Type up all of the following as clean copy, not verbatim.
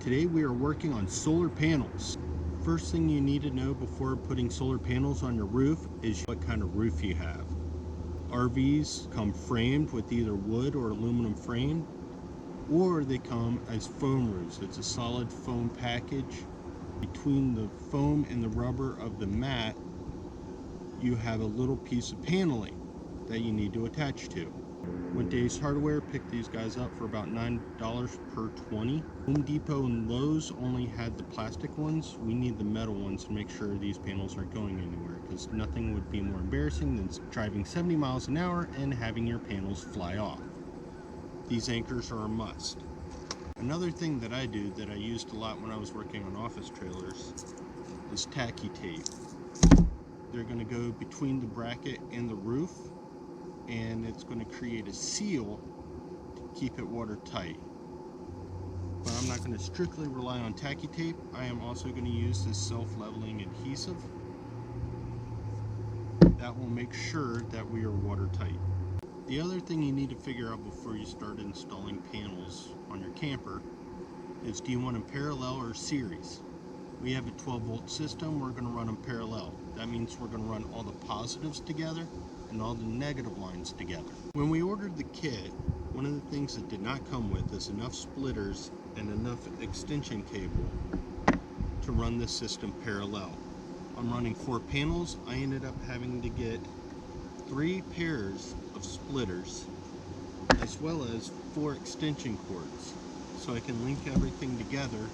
Today we are working on solar panels. First thing you need to know before putting solar panels on your roof is what kind of roof you have. RVs come framed with either wood or aluminum frame, or they come as foam roofs. It's a solid foam package. Between the foam and the rubber of the mat, you have a little piece of paneling that you need to attach to. Went to Ace Hardware, picked these guys up for about $9 per 20. Home Depot and Lowe's only had the plastic ones. We need the metal ones to make sure these panels aren't going anywhere, because nothing would be more embarrassing than driving 70 miles an hour and having your panels fly off. These anchors are a must. Another thing that I do that I used a lot when I was working on office trailers is tacky tape. They're going to go between the bracket and the roof, and it's going to create a seal to keep it watertight. But I'm not going to strictly rely on tacky tape. I am also going to use this self-leveling adhesive that will make sure that we are watertight. The other thing you need to figure out before you start installing panels on your camper is, do you want them parallel or series? We have a 12-volt system. We're going to run them parallel. That means we're going to run all the positives together and all the negative lines together. When we ordered the kit, one of the things that did not come with is enough splitters and enough extension cable to run the system parallel. I'm running 4 panels. I ended up having to get 3 pairs of splitters as well as 4 extension cords so I can link everything together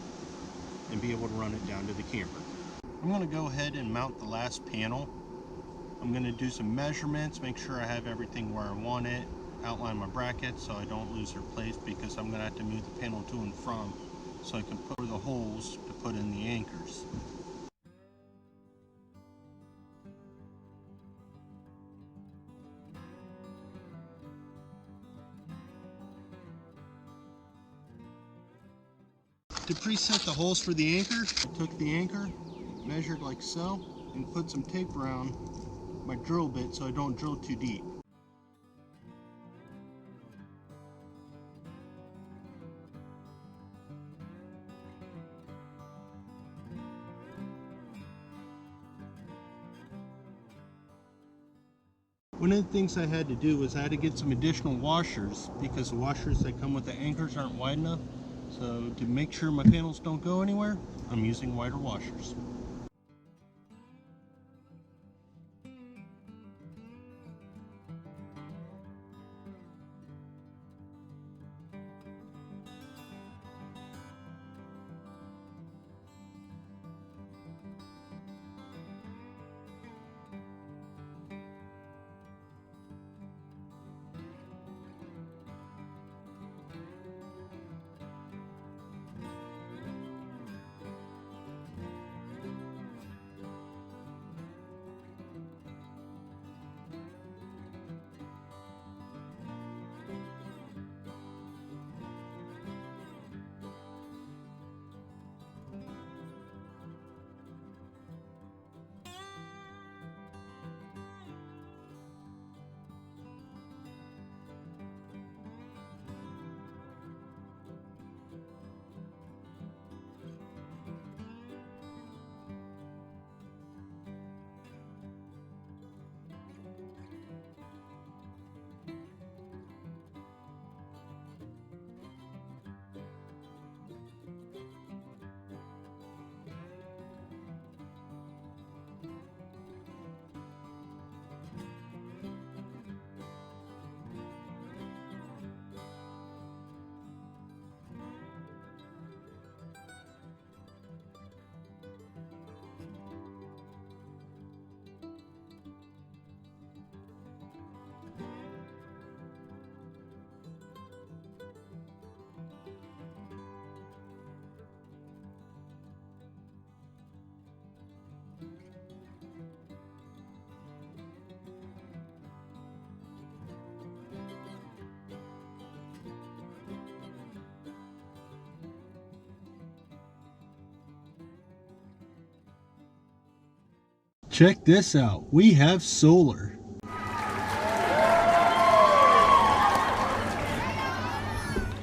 and be able to run it down to the camper. I'm going to go ahead and mount the last panel. I'm going to do some measurements, make sure I have everything where I want it, outline my brackets so I don't lose their place, because I'm going to have to move the panel to and from so I can put the holes to put in the anchors. To preset the holes for the anchor, I took the anchor, measured like so, and put some tape around my drill bit so I don't drill too deep. One of the things I had to do was I had to get some additional washers, because the washers that come with the anchors aren't wide enough. So to make sure my panels don't go anywhere, I'm using wider washers. Check this out, we have solar.